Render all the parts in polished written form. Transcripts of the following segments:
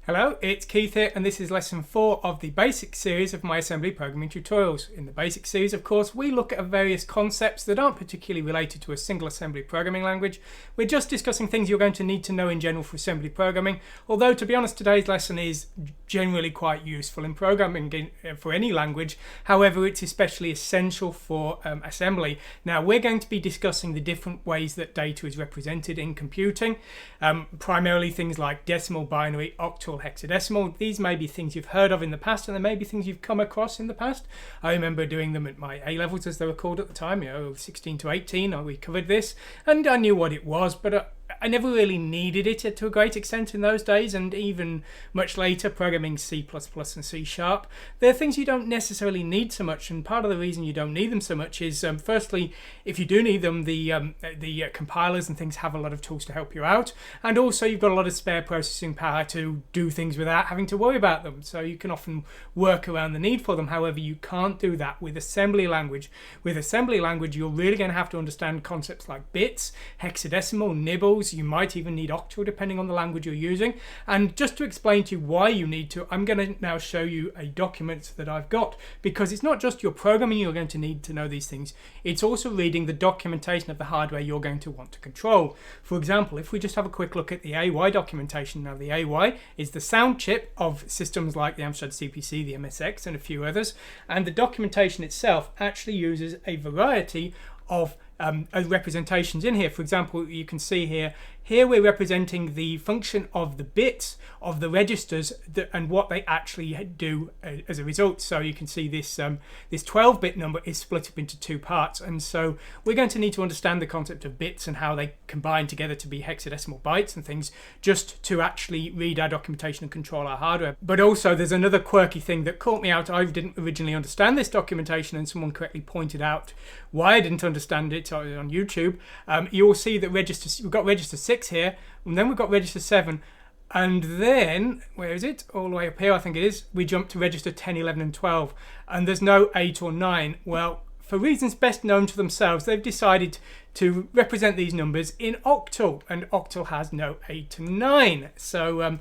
Hello, it's Keith here, and this is lesson 4 of the basic series of my assembly programming tutorials. In the basic series, of course, we look at various concepts that aren't particularly related to a single assembly programming language. We're just discussing things you're going to need to know in general for assembly programming, although to be honest, today's lesson is generally quite useful in programming for any language. However, it's especially essential for assembly. Now, we're going to be discussing the different ways that data is represented in computing, primarily things like decimal, binary, octal, hexadecimal. These may be things you've heard of in the past, and there may be things you've come across in the past. I remember doing them at my A-levels, as they were called at the time, 16 to 18. We covered this, and I knew what it was, but I never really needed it to a great extent in those days, and even much later, programming C++ and C#. They're things you don't necessarily need so much, and part of the reason you don't need them so much is, firstly, if you do need them, the compilers and things have a lot of tools to help you out, and also you've got a lot of spare processing power to do things without having to worry about them, so you can often work around the need for them. However, you can't do that with assembly language. With assembly language, you're really going to have to understand concepts like bits, hexadecimal, nibbles. You might even need octal depending on the language you're using. And just to explain to you why you need to, I'm going to now show you a document that I've got, because it's not just your programming you're going to need to know these things, it's also reading the documentation of the hardware you're going to want to control. For example, if we just have a quick look at the AY documentation. Now, the AY is the sound chip of systems like the Amstrad CPC, the MSX, and a few others, and the documentation itself actually uses a variety of representations in here. For example, you can see here we're representing the function of the bits of the registers and what they actually do as a result. So you can see this 12-bit number is split up into two parts, and so we're going to need to understand the concept of bits and how they combine together to be hexadecimal bytes and things, just to actually read our documentation and control our hardware. But also there's another quirky thing that caught me out. I didn't originally understand this documentation, and someone correctly pointed out why I didn't understand it on YouTube. You will see that we've got register 6 here, and then we've got register 7, and then where is it? All the way up here, I think it is. We jump to register 10, 11, and 12, and there's no 8 or 9. Well, for reasons best known to themselves, they've decided to represent these numbers in octal, and octal has no 8 and 9. So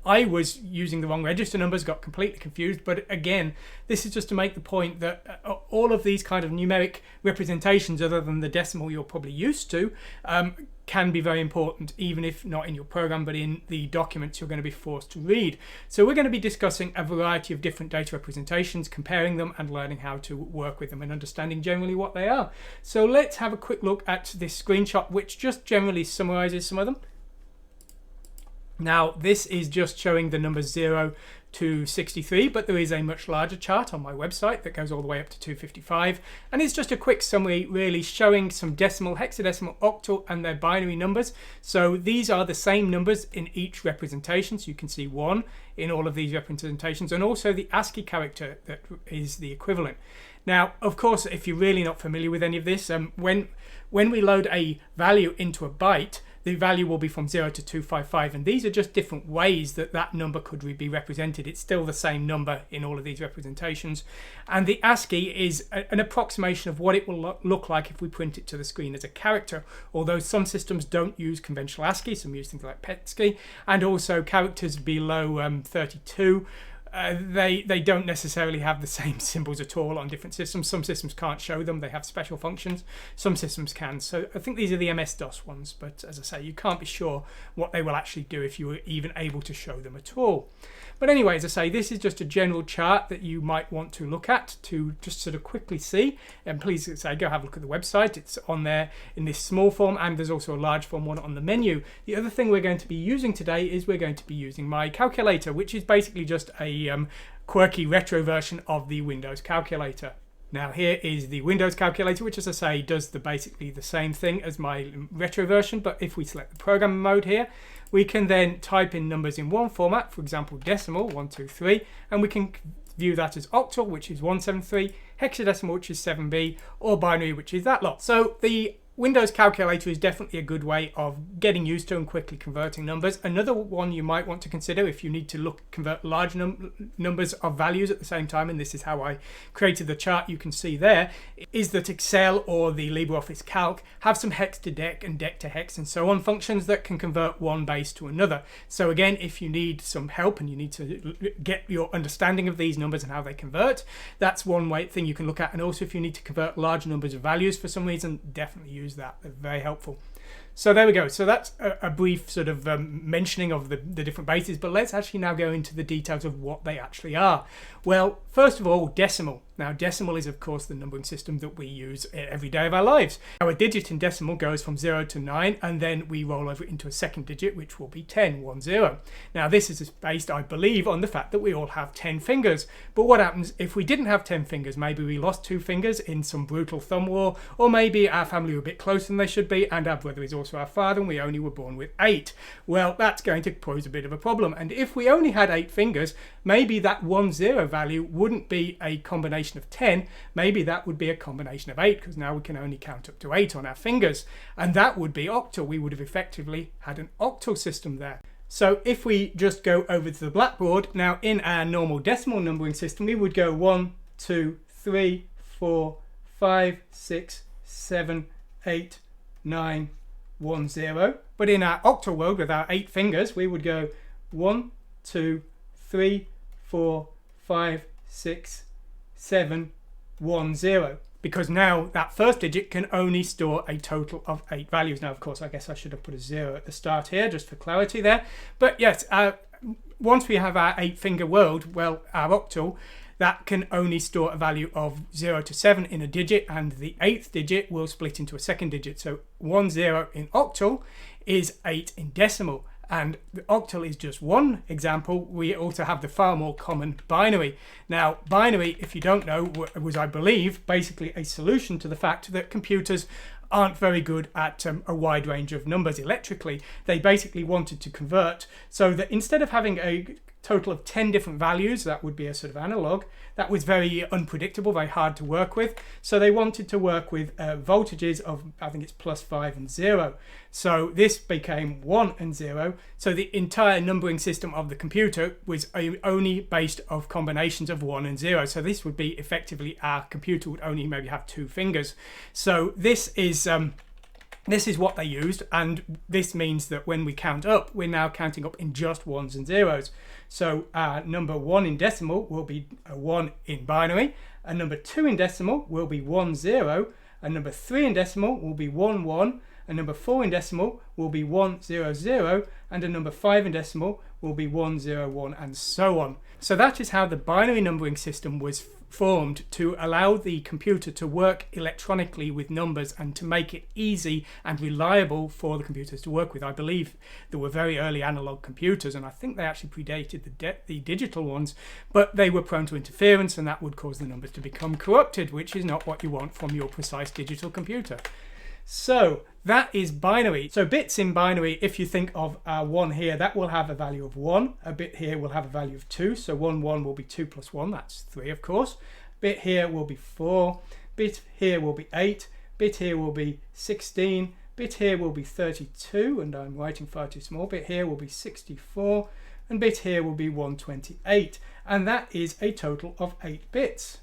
I was using the wrong register numbers, got completely confused. But again, this is just to make the point that all of these kind of numeric representations, other than the decimal you're probably used to, can be very important, even if not in your program, but in the documents you're going to be forced to read. So we're going to be discussing a variety of different data representations, comparing them and learning how to work with them and understanding generally what they are. So let's have a quick look at this screenshot, which just generally summarizes some of them. Now, this is just showing the numbers 0 to 63, but there is a much larger chart on my website that goes all the way up to 255, and it's just a quick summary really showing some decimal, hexadecimal, octal, and their binary numbers. So these are the same numbers in each representation, so you can see 1 in all of these representations, and also the ASCII character that is the equivalent. Now, of course, if you're really not familiar with any of this, when we load a value into a byte, the value will be from 0 to 255, and these are just different ways that number could be represented. It's still the same number in all of these representations, and the ASCII is an approximation of what it will look like if we print it to the screen as a character, although some systems don't use conventional ASCII, some use things like PETSCII, and also characters below 32. They don't necessarily have the same symbols at all on different systems. Some systems can't show them, they have special functions. Some systems can. So I think these are the MS-DOS ones, but as I say, you can't be sure what they will actually do if you were even able to show them at all. But anyway, as I say, this is just a general chart that you might want to look at to just sort of quickly see. And please, as I say, go have a look at the website. It's on there in this small form, and there's also a large form one on the menu. The other thing we're going to be using today is we're going to be using my calculator, which is basically just a quirky retro version of the Windows calculator. Now, here is the Windows calculator, which, as I say, does basically the same thing as my retro version, but if we select the program mode here, we can then type in numbers in one format, for example decimal 1, 2, 3, and we can view that as octal, which is 173, hexadecimal, which is 7B, or binary, which is that lot. So the Windows Calculator is definitely a good way of getting used to and quickly converting numbers. Another one you might want to consider if you need to convert large numbers of values at the same time, and this is how I created the chart you can see there, is that Excel or the LibreOffice Calc have some hex to dec and dec to hex and so on functions that can convert one base to another. So again, if you need some help and you need to get your understanding of these numbers and how they convert, that's one thing you can look at. And also if you need to convert large numbers of values for some reason, definitely use that. They're very helpful. So there we go. So that's a brief sort of mentioning of the different bases, but let's actually now go into the details of what they actually are. Well, first of all, decimal. Now, decimal is, of course, the numbering system that we use every day of our lives. Our digit in decimal goes from 0 to 9, and then we roll over into a second digit, which will be 10, 1, 0. Now, this is based, I believe, on the fact that we all have 10 fingers. But what happens if we didn't have 10 fingers? Maybe we lost 2 fingers in some brutal thumb war, or maybe our family were a bit closer than they should be, and our brother is also our father, and we only were born with 8. Well, that's going to pose a bit of a problem. And if we only had 8 fingers, maybe that 1, 0 value wouldn't be a combination of 10, maybe that would be a combination of 8, because now we can only count up to 8 on our fingers, and that would be octal. We would have effectively had an octal system there. So if we just go over to the blackboard, now in our normal decimal numbering system, we would go 1, 2, 3, 4, 5, 6, 7, 8, 9, 1, 0. But in our octal world with our 8 fingers, we would go 1, 2, 3, 4, 5, 6, 7, 1, 0, because now that first digit can only store a total of 8 values. Now, of course, I guess I should have put a 0 at the start here just for clarity there. But yes, once we have our 8-finger world, well, our octal, that can only store a value of 0 to 7 in a digit, and the 8th digit will split into a second digit. So 1, 0 in octal is 8 in decimal. And the octal is just one example. We also have the far more common binary. Now, binary, if you don't know, was, I believe, basically a solution to the fact that computers aren't very good at a wide range of numbers electrically. They basically wanted to convert so that instead of having a total of 10 different values, that would be a sort of analog, that was very unpredictable, very hard to work with. So they wanted to work with voltages of, I think it's +5 and 0. So this became 1 and 0. So the entire numbering system of the computer was only based of combinations of 1 and 0. So this would be effectively, our computer would only maybe have 2 fingers. So this is what they used, and this means that when we count up, we're now counting up in just 1s and 0s. So number 1 in decimal will be a 1 in binary, and number 2 in decimal will be 1, 0, and number 3 in decimal will be 1, 1, and number 4 in decimal will be 1, 0, 0, and a number 5 in decimal will be 1, 0, 1, and so on. So that is how the binary numbering system was formed, to allow the computer to work electronically with numbers and to make it easy and reliable for the computers to work with. I believe there were very early analog computers, and I think they actually predated the digital ones, but they were prone to interference, and that would cause the numbers to become corrupted, which is not what you want from your precise digital computer. So that is binary. So bits in binary, if you think of 1 here, that will have a value of 1. A bit here will have a value of 2. So 1, 1 will be 2 plus 1. That's 3, of course. Bit here will be 4. Bit here will be 8. Bit here will be 16. Bit here will be 32. And I'm writing far too small. Bit here will be 64. And bit here will be 128. And that is a total of 8 bits.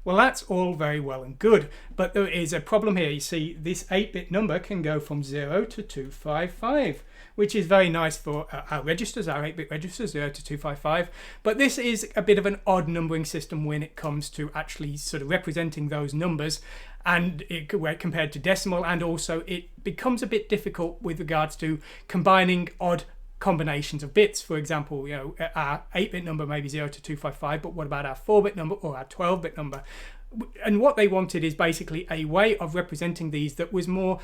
Well, that's all very well and good, but there is a problem here. You see, this 8-bit number can go from 0 to 255, which is very nice for our registers, our 8-bit registers, 0 to 255. But this is a bit of an odd numbering system when it comes to actually sort of representing those numbers, and compared to decimal, and also it becomes a bit difficult with regards to combining odd combinations of bits. For example, you know, our 8-bit number may be 0 to 255, but what about our 4-bit number or our 12-bit number? And what they wanted is basically a way of representing these that was more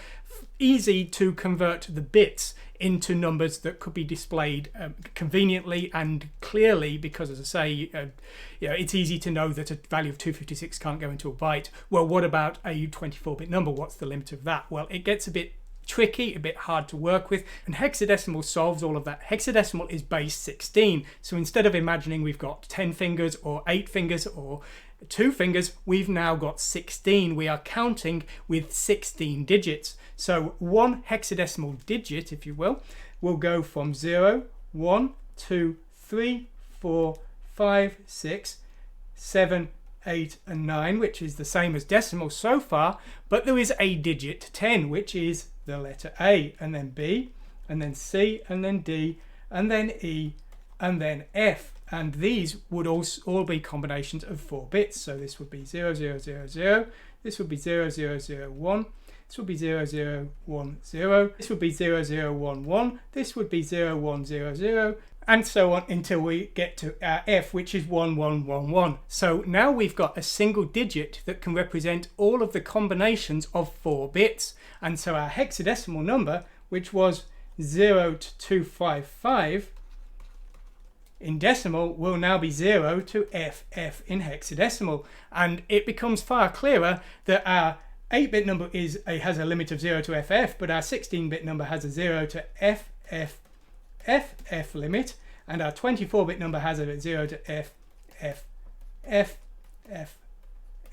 easy to convert the bits into numbers that could be displayed conveniently and clearly, because, as I say, you know, it's easy to know that a value of 256 can't go into a byte. Well, what about a 24-bit number? What's the limit of that? Well, it gets a bit tricky, a bit hard to work with, and hexadecimal solves all of that. Hexadecimal is base 16, so instead of imagining we've got 10 fingers or 8 fingers or 2 fingers, we've now got 16. We are counting with 16 digits. So one hexadecimal digit, if you will go from 0, 1, 2, 3, 4, 5, 6, 7, 8 and 9, which is the same as decimal so far, but there is a digit 10, which is the letter A, and then B, and then C, and then D, and then E, and then F. And these would all be combinations of 4 bits. So this would be 0, 0, 0, 0, this would be 0, 0, 0, 1, this would be 0, 0, 1, 0, this would be 0, 0, 1, 1, this would be 0, 1, 0, 0, and so on until we get to our F, which is 1, 1, 1, 1. So now we've got a single digit that can represent all of the combinations of 4 bits. And so our hexadecimal number, which was 0 to 255 in decimal, will now be 0 to FF in hexadecimal. And it becomes far clearer that our 8-bit number has a limit of 0 to FF, but our 16-bit number has a 0 to FF limit, and our 24-bit number has a 0 to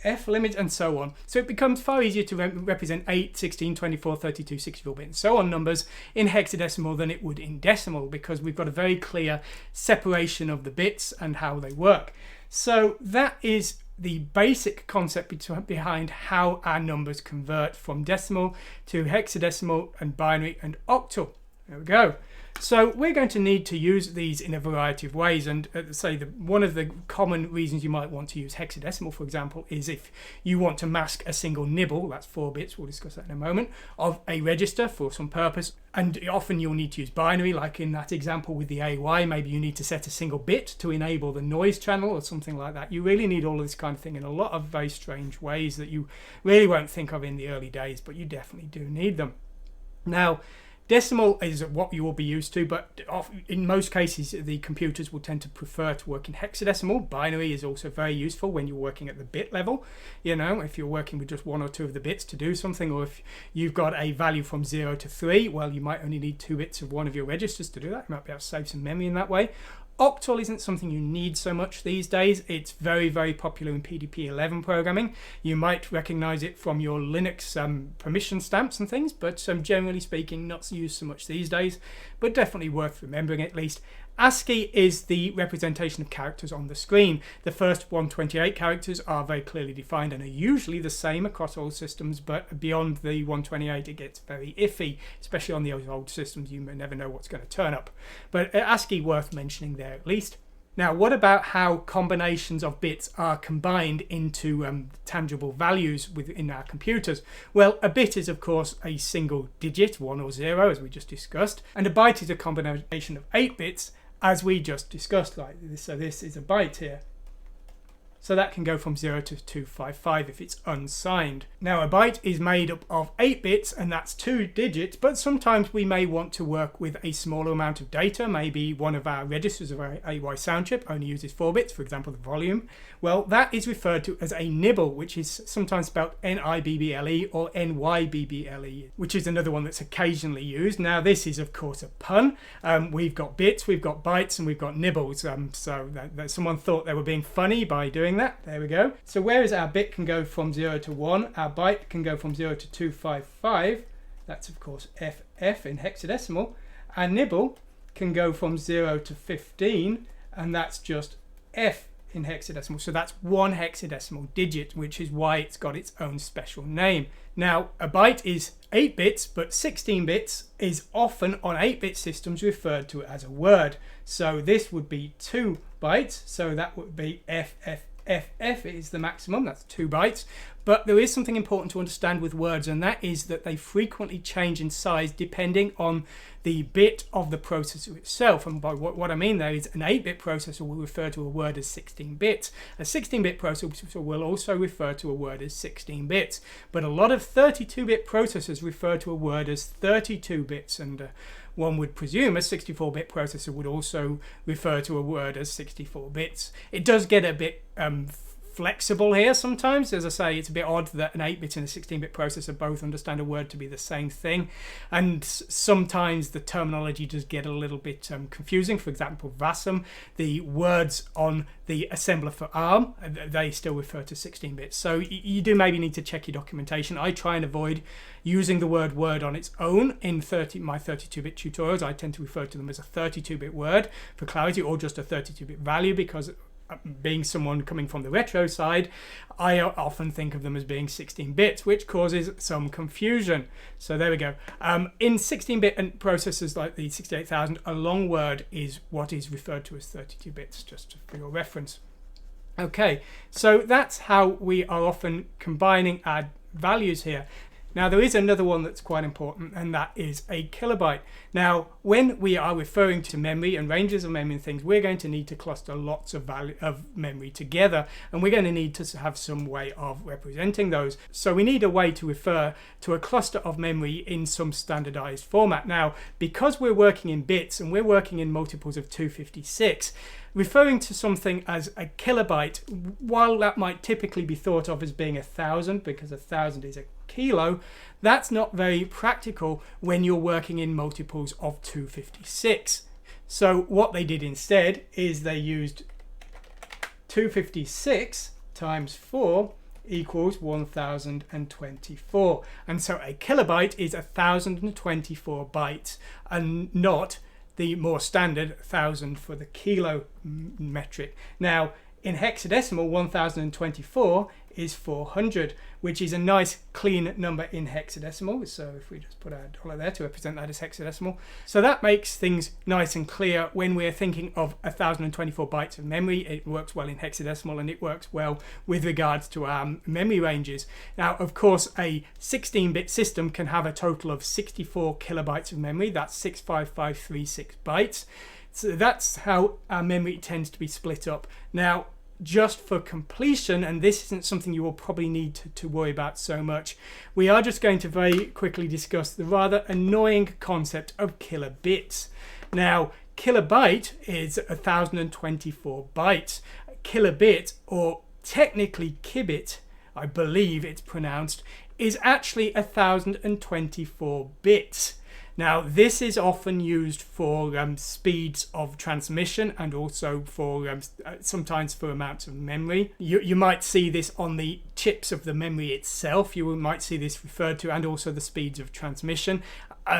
FF limit, and so on. So it becomes far easier to represent 8, 16, 24, 32, 64-bit, and so on numbers in hexadecimal than it would in decimal, because we've got a very clear separation of the bits and how they work. So that is the basic concept behind how our numbers convert from decimal to hexadecimal and binary and octal. There we go. So we're going to need to use these in a variety of ways, and one of the common reasons you might want to use hexadecimal, for example, is if you want to mask a single nibble, that's 4 bits, we'll discuss that in a moment, of a register for some purpose. And often you'll need to use binary, like in that example with the AY. Maybe you need to set a single bit to enable the noise channel or something like that. You really need all of this kind of thing in a lot of very strange ways that you really won't think of in the early days, but you definitely do need them. Now, decimal is what you will be used to, but in most cases the computers will tend to prefer to work in hexadecimal. Binary is also very useful when you're working at the bit level. You know, if you're working with just 1 or 2 of the bits to do something, or if you've got a value from 0 to 3, well, you might only need 2 bits of one of your registers to do that. You might be able to save some memory in that way. Octal isn't something you need so much these days. It's very, very popular in PDP-11 programming. You might recognize it from your Linux permission stamps and things, but generally speaking, not used so much these days, but definitely worth remembering at least. ASCII is the representation of characters on the screen. The first 128 characters are very clearly defined and are usually the same across all systems, but beyond the 128 it gets very iffy, especially on the old systems. You may never know what's going to turn up. But ASCII worth mentioning there at least. Now, what about how combinations of bits are combined into tangible values within our computers? Well, a bit is, of course, a single digit, 1 or 0, as we just discussed, and a byte is a combination of 8 bits, as we just discussed. Like this. So this is a byte here. So that can go from 0 to 255 if it's unsigned. Now, a byte is made up of 8 bits, and that's 2 digits, but sometimes we may want to work with a smaller amount of data. Maybe one of our registers of our AY sound chip only uses 4 bits, for example, the volume. Well, that is referred to as a nibble, which is sometimes spelled N-I-B-B-L-E or N-Y-B-B-L-E, which is another one that's occasionally used. Now, this is, of course, a pun. We've got bits, we've got bytes, and we've got nibbles. So someone thought they were being funny by doing that. There we go. So whereas our bit can go from 0 to 1, our byte can go from 0 to 255. That's, of course, FF in hexadecimal. Our nibble can go from 0 to 15, and that's just F in hexadecimal. So that's 1 hexadecimal digit, which is why it's got its own special name. Now, a byte is 8 bits, but 16 bits is often on 8-bit systems referred to as a word. So this would be 2 bytes, so that would be FF is the maximum, that's 2 bytes. But there is something important to understand with words, and that is that they frequently change in size depending on the bit of the processor itself. And by what I mean there is an 8-bit processor will refer to a word as 16 bits. A 16-bit processor will also refer to a word as 16 bits. But a lot of 32-bit processors refer to a word as 32 bits, and one would presume a 64-bit processor would also refer to a word as 64 bits. It does get a bit flexible here sometimes. As I say, it's a bit odd that an 8-bit and a 16-bit processor both understand a word to be the same thing, and sometimes the terminology does get a little bit confusing. For example, VASM, the words on the assembler for ARM, they still refer to 16 bits. So you do maybe need to check your documentation. I try and avoid using the word word on its own in my 32-bit tutorials. I tend to refer to them as a 32-bit word for clarity, or just a 32-bit value, because being someone coming from the retro side, I often think of them as being 16 bits, which causes some confusion. So there we go. In 16-bit processors like the 68000, a long word is what is referred to as 32 bits, just for your reference. Okay, so that's how we are often combining our values here. Now, there is another one that's quite important, and that is a kilobyte. Now, when we are referring to memory and ranges of memory and things, we're going to need to cluster lots of memory together, and we're going to need to have some way of representing those. So we need a way to refer to a cluster of memory in some standardized format. Now, because we're working in bits and we're working in multiples of 256, referring to something as a kilobyte, while that might typically be thought of as being 1,000, because 1,000 is a kilo, that's not very practical when you're working in multiples of 256. So what they did instead is they used 256 times 4 equals 1024, and so a kilobyte is 1024 bytes, and not the more standard 1000 for the kilo metric. Now, in hexadecimal, 1024 is 400, which is a nice clean number in hexadecimal. So if we just put our dollar there to represent that as hexadecimal. So that makes things nice and clear when we're thinking of 1024 bytes of memory. It works well in hexadecimal, and it works well with regards to our memory ranges. Now, of course, a 16-bit system can have a total of 64 kilobytes of memory. That's 65536 bytes. So that's how our memory tends to be split up. Now, just for completion, and this isn't something you will probably need to worry about so much, we are just going to very quickly discuss the rather annoying concept of kilobits. Now, kilobyte is 1024 bytes. Kilobit, or technically kibit, I believe it's pronounced, is actually 1024 bits. Now, this is often used for speeds of transmission, and also for sometimes for amounts of memory. You might see this on the chips of the memory itself. You might see this referred to, and also the speeds of transmission.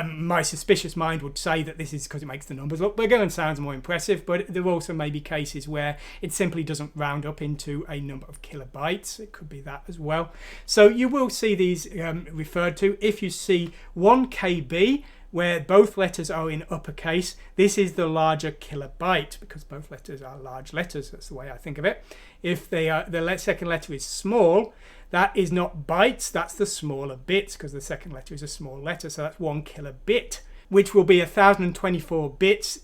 My suspicious mind would say that this is because it makes the numbers look bigger and sounds more impressive, but there also may be cases where it simply doesn't round up into a number of kilobytes. It could be that as well. So you will see these referred to. If you see 1 KB, where both letters are in uppercase, this is the larger kilobyte, because both letters are large letters. That's the way I think of it. If they are, the second letter is small, that is not bytes, that's the smaller bits, because the second letter is a small letter, so that's 1 kilobit, which will be 1024 bits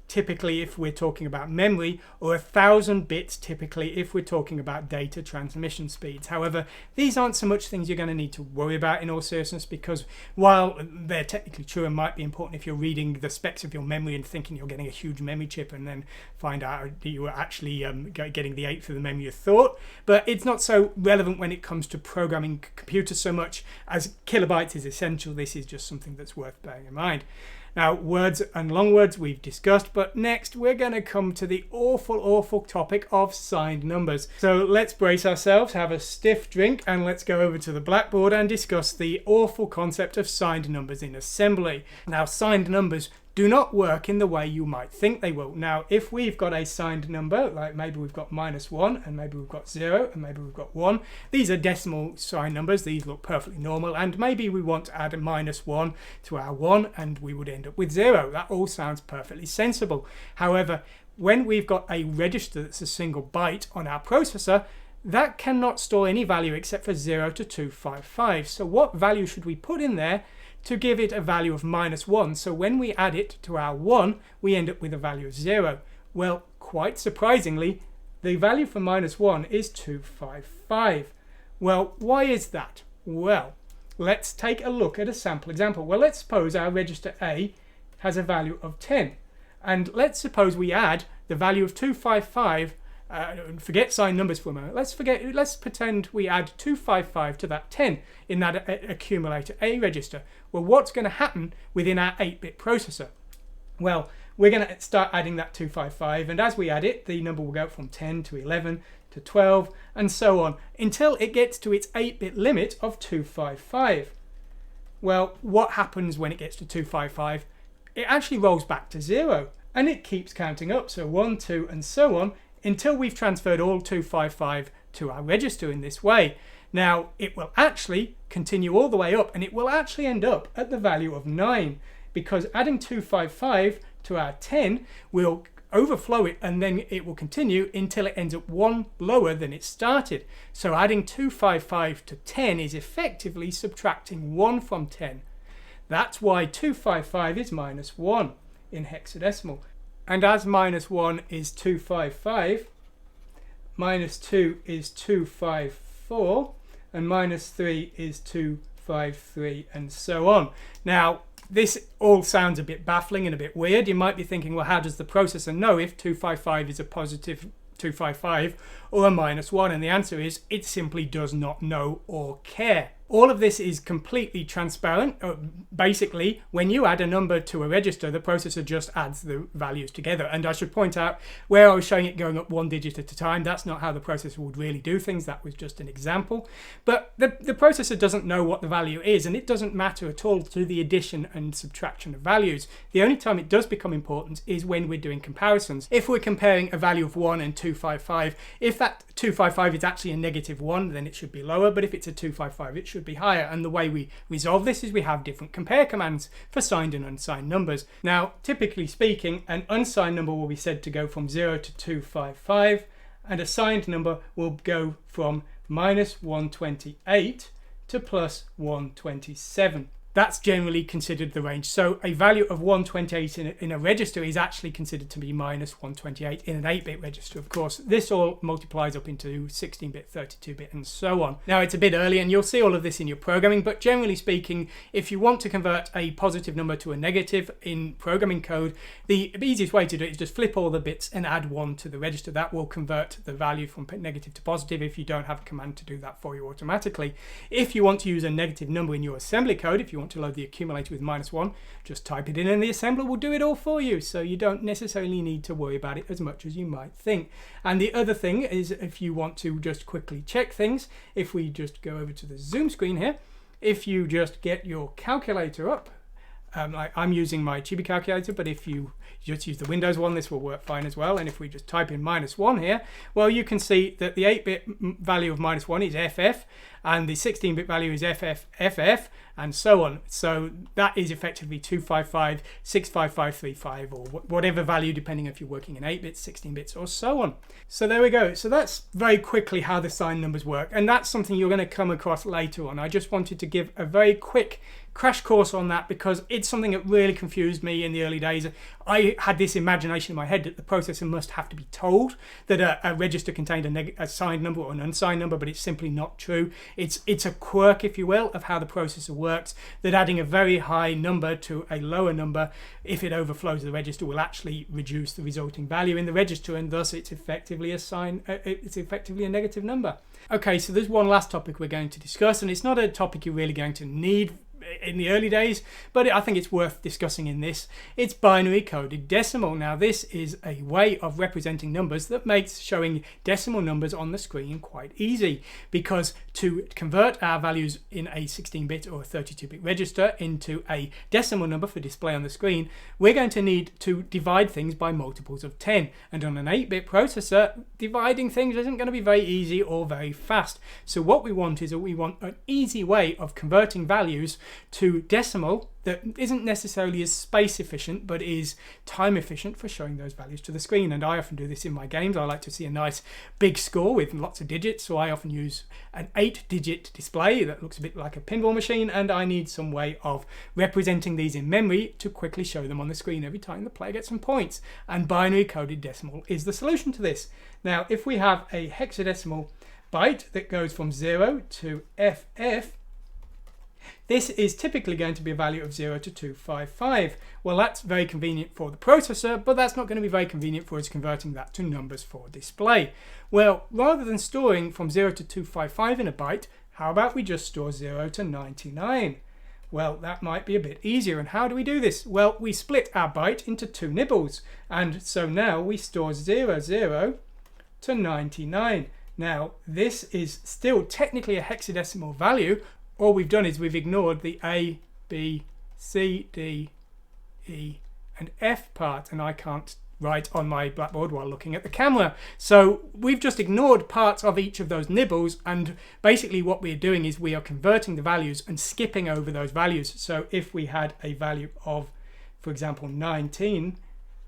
typically if we're talking about memory, or 1000 bits typically if we're talking about data transmission speeds. However, these aren't so much things you're going to need to worry about in all seriousness, because while they're technically true and might be important if you're reading the specs of your memory and thinking you're getting a huge memory chip and then find out that you were actually getting the 8th of the memory you thought, but it's not so relevant when it comes to programming computers so much as kilobytes is essential. This is just something that's worth bearing in mind. Now, words and long words we've discussed, but next we're going to come to the awful topic of signed numbers. So let's brace ourselves, have a stiff drink, and let's go over to the blackboard and discuss the awful concept of signed numbers in assembly. Now, signed numbers do not work in the way you might think they will. Now, if we've got a signed number, like maybe we've got -1, and maybe we've got 0, and maybe we've got 1, these are decimal signed numbers. These look perfectly normal, and maybe we want to add a -1 to our 1, and we would end up with 0. That all sounds perfectly sensible. However, when we've got a register that's a single byte on our processor, that cannot store any value except for 0 to 255. So what value should we put in there to give it a value of -1? So when we add it to our 1, we end up with a value of 0. Well, quite surprisingly, the value for -1 is 255. Well, why is that? Well, let's take a look at a sample example. Well, let's suppose our register A has a value of 10. And let's suppose we add the value of 255 forget signed numbers for a moment. Let's pretend we add 255 to that 10 in that accumulator A register. Well, what's going to happen within our 8-bit processor? Well, we're going to start adding that 255, and as we add it, the number will go from 10 to 11 to 12 and so on until it gets to its 8-bit limit of 255. Well, what happens when it gets to 255? It actually rolls back to 0 and it keeps counting up, so 1, 2 and so on until we've transferred all 255 to our register in this way. Now it will actually continue all the way up, and it will actually end up at the value of 9, because adding 255 to our 10 will overflow it, and then it will continue until it ends up 1 lower than it started. So adding 255 to 10 is effectively subtracting 1 from 10. That's why 255 is minus 1 in hexadecimal. And as minus 1 is 255, minus 2 is 254, and minus 3 is 253, and so on. Now, this all sounds a bit baffling and a bit weird. You might be thinking, well, how does the processor know if 255 is a positive 255 or a minus 1? And the answer is it simply does not know or care. All of this is completely transparent. Basically, when you add a number to a register, the processor just adds the values together. And I should point out, where I was showing it going up 1 digit at a time, that's not how the processor would really do things. That was just an example. But the processor doesn't know what the value is, and it doesn't matter at all to the addition and subtraction of values. The only time it does become important is when we're doing comparisons. If we're comparing a value of 1 and 255, if that 255 is actually a negative 1, then it should be lower, but if it's a 255, it should be higher. And the way we resolve this is we have different compare commands for signed and unsigned numbers. Now, typically speaking, an unsigned number will be said to go from 0 to 255, and a signed number will go from minus 128 to plus 127. That's generally considered the range. So a value of 128 in a register is actually considered to be minus 128 in an 8-bit register. Of course, this all multiplies up into 16-bit, 32-bit, and so on. Now, it's a bit early, and you'll see all of this in your programming, but generally speaking, if you want to convert a positive number to a negative in programming code, the easiest way to do it is just flip all the bits and add 1 to the register. That will convert the value from negative to positive if you don't have a command to do that for you automatically. If you want to use a negative number in your assembly code, if you want to load the accumulator with minus 1, just type it in and the assembler will do it all for you, so you don't necessarily need to worry about it as much as you might think. And the other thing is, if you want to just quickly check things, if we just go over to the zoom screen here, if you just get your calculator up, I'm using my Chibi calculator, but if you just use the Windows one, this will work fine as well. And if we just type in -1 here, well, you can see that the 8-bit value of -1 is FF, and the 16-bit value is FF, and so on. So that is effectively 255, 65535, or whatever value, depending if you're working in 8 bits, 16 bits, or so on. So there we go. So that's very quickly how the signed numbers work, and that's something you're going to come across later on. I just wanted to give a very quick crash course on that because it's something that really confused me in the early days. I had this imagination in my head that the processor must have to be told that a register contained a signed number or an unsigned number, but it's simply not true. It's a quirk, if you will, of how the processor works, that adding a very high number to a lower number, if it overflows the register, will actually reduce the resulting value in the register, and thus it's effectively a negative number. Okay, so there's one last topic we're going to discuss, and it's not a topic you're really going to need in the early days, but I think it's worth discussing in this. It's binary coded decimal. Now, this is a way of representing numbers that makes showing decimal numbers on the screen quite easy, because to convert our values in a 16-bit or a 32-bit register into a decimal number for display on the screen, we're going to need to divide things by multiples of 10, and on an 8-bit processor, dividing things isn't going to be very easy or very fast. So what we want is an easy way of converting values to decimal that isn't necessarily as space efficient but is time efficient for showing those values to the screen. And I often do this in my games. I like to see a nice big score with lots of digits, so I often use an 8-digit display that looks a bit like a pinball machine, and I need some way of representing these in memory to quickly show them on the screen every time the player gets some points, and binary coded decimal is the solution to this. Now, if we have a hexadecimal byte that goes from 0 to FF, This is typically going to be a value of 0 to 255. Well, that's very convenient for the processor, but that's not going to be very convenient for us converting that to numbers for display. Well, rather than storing from 0 to 255 in a byte, how about we just store 0 to 99? Well, that might be a bit easier. And how do we do this? Well, we split our byte into two nibbles. And so now we store 00 to 99. Now, this is still technically a hexadecimal value. All we've done is we've ignored the A, B, C, D, E, and F part. And I can't write on my blackboard while looking at the camera. So we've just ignored parts of each of those nibbles, and basically what we're doing is we are converting the values and skipping over those values. So if we had a value of, for example, 19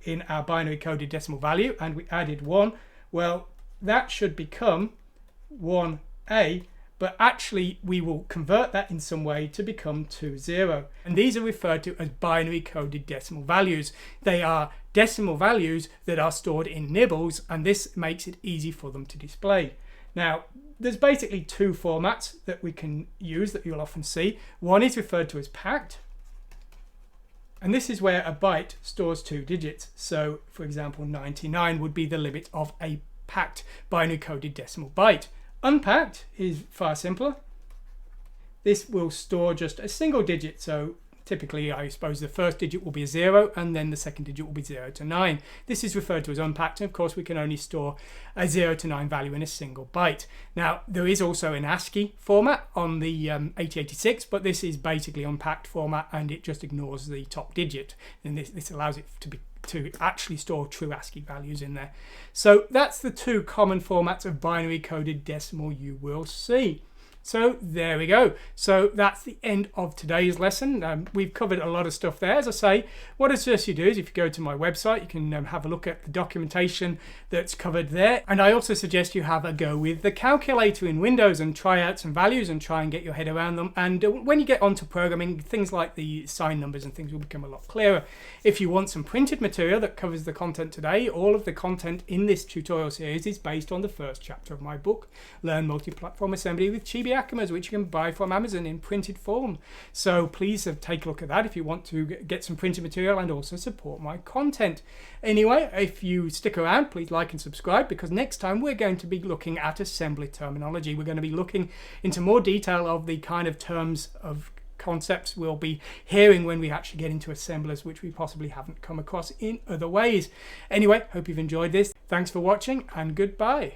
in our binary coded decimal value and we added 1, well, that should become 1A, but actually we will convert that in some way to become 20. And these are referred to as binary coded decimal values. They are decimal values that are stored in nibbles, and this makes it easy for them to display. Now, there's basically two formats that we can use that you'll often see. One is referred to as packed, and this is where a byte stores 2 digits. So, for example, 99 would be the limit of a packed binary coded decimal byte. Unpacked is far simpler. This will store just a single digit, so typically I suppose the first digit will be a 0 and then the second digit will be 0 to 9. This is referred to as unpacked, and of course we can only store a 0 to 9 value in a single byte. Now, there is also an ASCII format on the 8086, but this is basically unpacked format, and it just ignores the top digit, and this allows it to actually store true ASCII values in there. So that's the two common formats of binary coded decimal you will see. So there we go. So that's the end of today's lesson. We've covered a lot of stuff there. As I say, what I suggest you do is if you go to my website, you can have a look at the documentation that's covered there. And I also suggest you have a go with the calculator in Windows and try out some values and try and get your head around them. And when you get onto programming, things like the sign numbers and things will become a lot clearer. If you want some printed material that covers the content today, all of the content in this tutorial series is based on the first chapter of my book, Learn Multi-Platform Assembly with Chibi Akamas, which you can buy from Amazon in printed form. So please take a look at that if you want to get some printed material and also support my content. Anyway, if you stick around, please like and subscribe, because next time we're going to be looking at assembly terminology. We're going to be looking into more detail of the kind of terms of concepts we'll be hearing when we actually get into assemblers, which we possibly haven't come across in other ways. Anyway, hope you've enjoyed this. Thanks for watching and goodbye.